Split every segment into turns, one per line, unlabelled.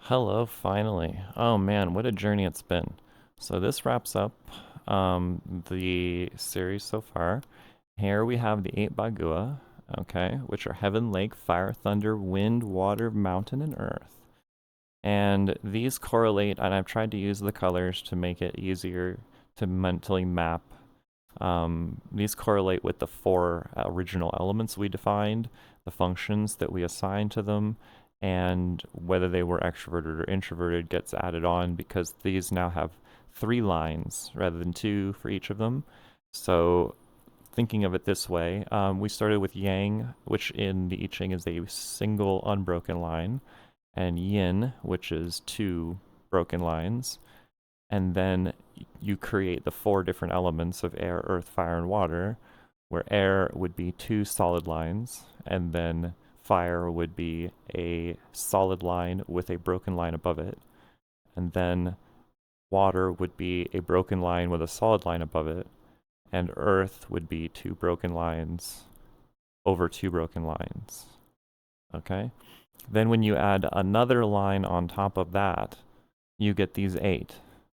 Hello, finally. Oh man, what a journey it's been. So this wraps up the series so far. Here we have the eight Bagua, okay, which are heaven, lake, fire, thunder, wind, water, mountain, and earth. And these correlate, and I've tried to use the colors to make it easier to mentally map. These correlate with the four original elements we defined, the functions that we assign to them, and whether they were extroverted or introverted gets added on because these now have three lines rather than two for each of them. So thinking of it this way, we started with Yang, which in the I Ching is a single unbroken line, and Yin, which is two broken lines. And then you create the four different elements of air, earth, fire, and water, where air would be two solid lines, and then fire would be a solid line with a broken line above it, and then water would be a broken line with a solid line above it, and earth would be two broken lines over two broken lines. Okay? Then when you add another line on top of that, you get these eight.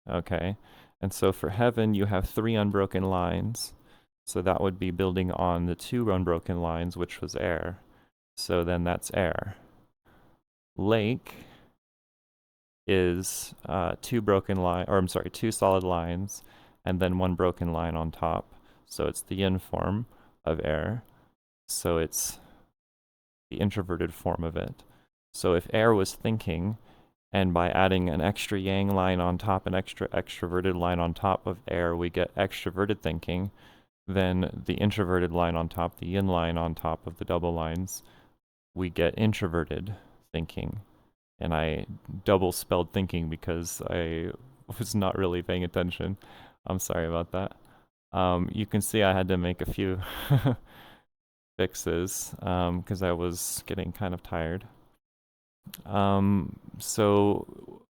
Okay? And so for heaven, you have three unbroken lines. So that would be building on the two unbroken lines, which was air. So then that's air. Lake is two solid lines, and then one broken line on top. So it's the yin form of air. So it's the introverted form of it. So if air was thinking, and by adding an extra yang line on top, an extra extroverted line on top of air, we get extroverted thinking, then the introverted line on top, the yin line on top of the double lines, we get introverted thinking. And I double spelled thinking because I was not really paying attention. I'm sorry about that. You can see I had to make a few fixes because I was getting kind of tired. So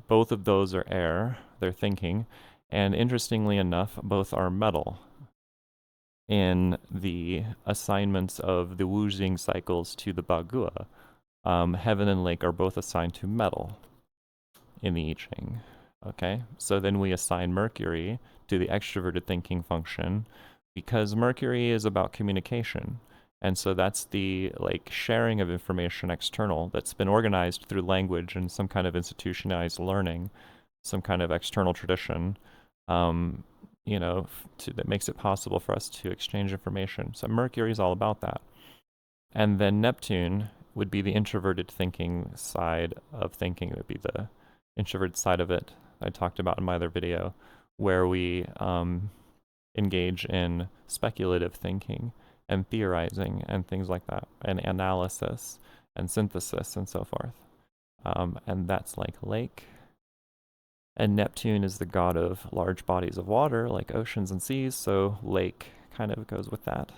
both of those are air, they're thinking, and interestingly enough, both are metal. In the assignments of the wuxing cycles to the Bagua, heaven and lake are both assigned to metal in the I Ching. Okay, so then we assign Mercury to the extroverted thinking function because Mercury is about communication. And so that's the like sharing of information external that's been organized through language and some kind of institutionalized learning, some kind of external tradition, um, that makes it possible for us to exchange information. So Mercury is all about that. And then Neptune would be the introverted thinking side of thinking. It would be the introverted side of it I talked about in my other video, where we engage in speculative thinking and theorizing and things like that, and analysis and synthesis and so forth. And that's like lake. And Neptune is the god of large bodies of water, like oceans and seas, so lake kind of goes with that.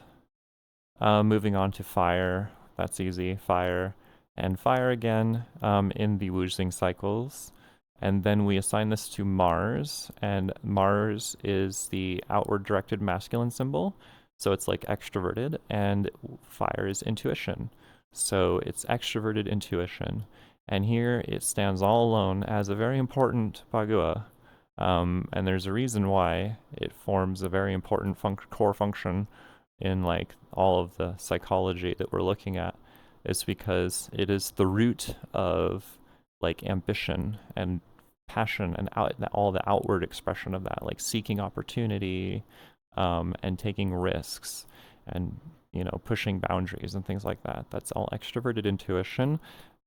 Moving on to fire, that's easy, fire. And fire again in the wuxing cycles. And then we assign this to Mars, and Mars is the outward directed masculine symbol. So it's like extroverted, and fire is intuition. So it's extroverted intuition. And here it stands all alone as a very important Bagua. And there's a reason why it forms a very important core function in like all of the psychology that we're looking at. Is because it is the root of like ambition and passion and all the outward expression of that, like seeking opportunity, and taking risks, and pushing boundaries and things like that. That's all extroverted intuition,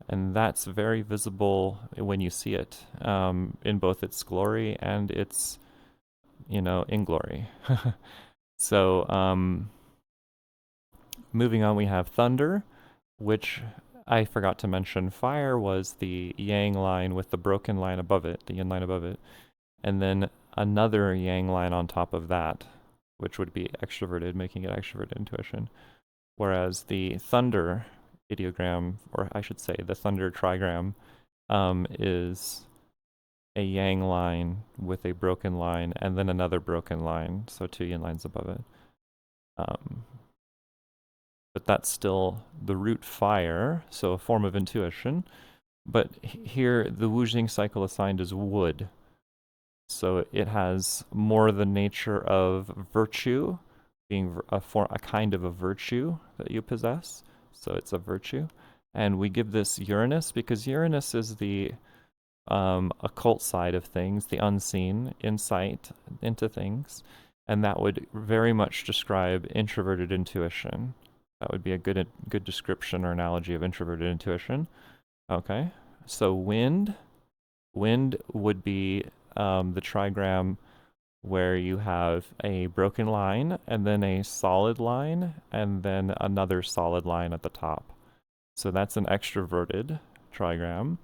and that's very visible when you see it in both its glory and its inglory. So moving on, we have thunder, which I forgot to mention. Fire was the yang line with the broken line above it, the yin line above it, and then another yang line on top of that, which would be extroverted, making it extroverted intuition. Whereas the thunder ideogram, or I should say the thunder trigram, is a yang line with a broken line and then another broken line, so two yin lines above it. But that's still the root fire, so a form of intuition. But here, the wuxing cycle assigned is wood. So it has more the nature of virtue, being a kind of a virtue that you possess. So it's a virtue. And we give this Uranus because Uranus is the occult side of things, the unseen, insight into things. And that would very much describe introverted intuition. That would be a good description or analogy of introverted intuition. Okay. So wind would be the trigram where you have a broken line and then a solid line and then another solid line at the top. So that's an extroverted trigram.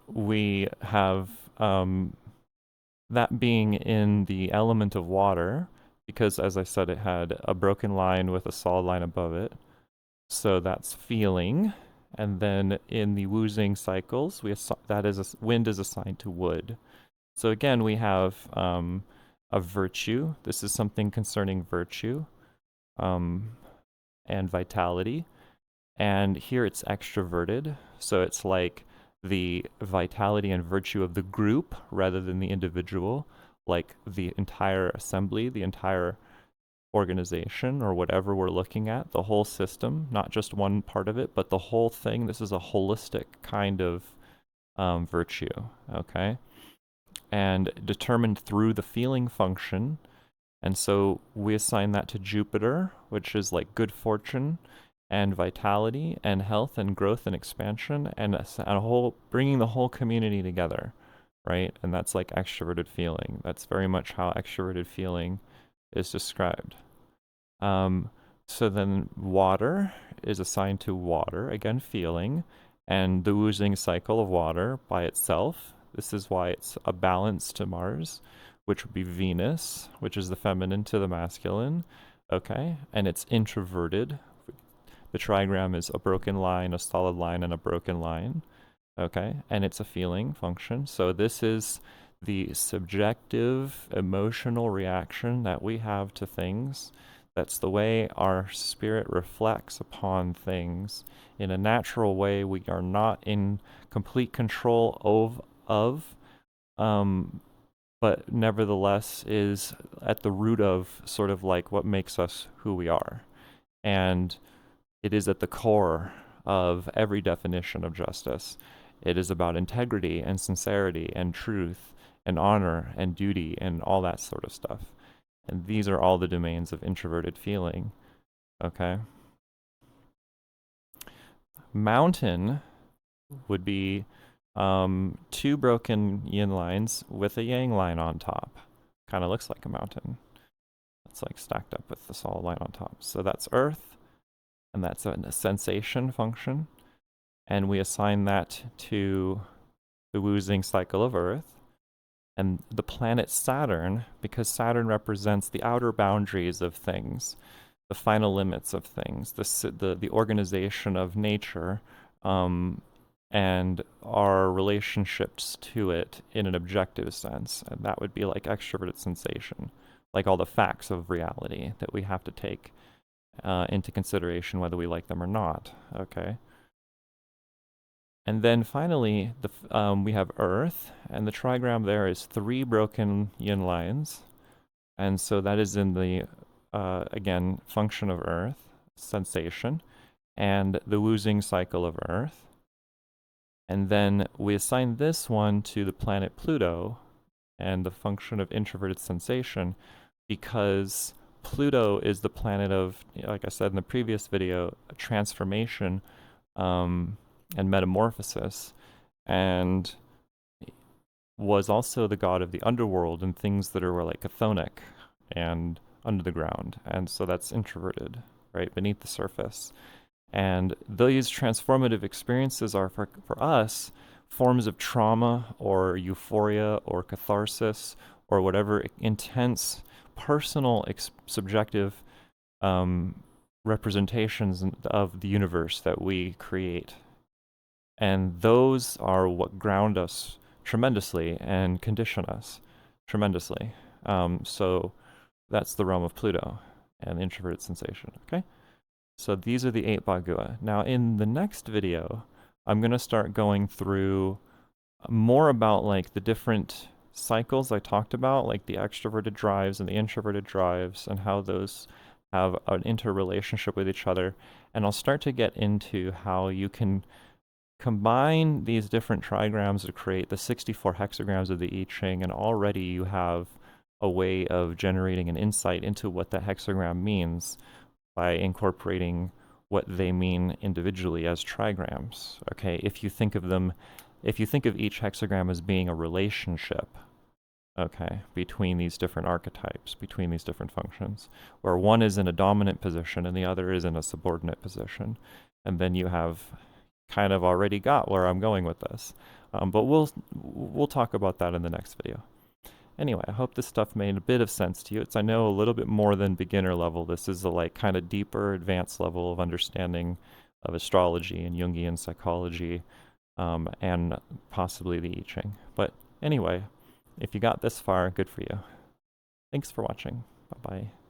We have that being in the element of water, because as I said, it had a broken line with a solid line above it. So that's feeling. And then in the wuxing cycles, wind is assigned to wood. So again, we have a virtue. This is something concerning virtue and vitality. And here it's extroverted. So it's like the vitality and virtue of the group rather than the individual, like the entire assembly, the entire organization, or whatever we're looking at, the whole system, not just one part of it, but the whole thing. This is a holistic kind of virtue, okay? And determined through the feeling function. And so we assign that to Jupiter, which is like good fortune and vitality and health and growth and expansion and a whole, bringing the whole community together, right? And that's like extroverted feeling. That's very much how extroverted feeling is described. So then water is assigned to water, again, feeling, and the wuxing cycle of water by itself. This is why it's a balance to Mars, which would be Venus, which is the feminine to the masculine, okay? And it's introverted. The trigram is a broken line, a solid line, and a broken line, okay? And it's a feeling function. So this is the subjective emotional reaction that we have to things. That's the way our spirit reflects upon things. In a natural way, we are not in complete control of but nevertheless is at the root of sort of like what makes us who we are. And it is at the core of every definition of justice. It is about integrity and sincerity and truth and honor and duty and all that sort of stuff. And these are all the domains of introverted feeling, okay? Mountain would be two broken yin lines with a yang line on top. Kind of looks like a mountain. It's like stacked up with the solid line on top. So that's earth, and that's a sensation function. And we assign that to the wuxing cycle of earth. And the planet Saturn, because Saturn represents the outer boundaries of things, the final limits of things, the organization of nature, and our relationships to it in an objective sense. And that would be like extroverted sensation, like all the facts of reality that we have to take into consideration whether we like them or not, okay? And then finally, we have Earth, and the trigram there is 3 broken yin lines. And so that is in the, again, function of Earth, sensation, and the wuxing cycle of Earth. And then we assign this one to the planet Pluto and the function of introverted sensation because Pluto is the planet of, like I said in the previous video, transformation, and metamorphosis, and was also the god of the underworld and things that are like chthonic and under the ground. And so that's introverted, right, beneath the surface. And these transformative experiences are, for us, forms of trauma or euphoria or catharsis or whatever intense personal subjective representations of the universe that we create. And those are what ground us tremendously and condition us tremendously. So that's the realm of Pluto and introverted sensation, okay? So these are the 8 Bagua. Now in the next video, I'm going to start going through more about like the different cycles I talked about, like the extroverted drives and the introverted drives, and how those have an interrelationship with each other. And I'll start to get into how you can combine these different trigrams to create the 64 hexagrams of the I Ching, and already you have a way of generating an insight into what that hexagram means by incorporating what they mean individually as trigrams. Okay, if you think of each hexagram as being a relationship, okay, between these different archetypes, between these different functions, where one is in a dominant position and the other is in a subordinate position, and then you have kind of already got where I'm going with this. But we'll talk about that in the next video. Anyway, I hope this stuff made a bit of sense to you. It's, I know, a little bit more than beginner level. This is a like kind of deeper, advanced level of understanding of astrology and Jungian psychology, and possibly the I Ching. But anyway, if you got this far, good for you. Thanks for watching. Bye-bye.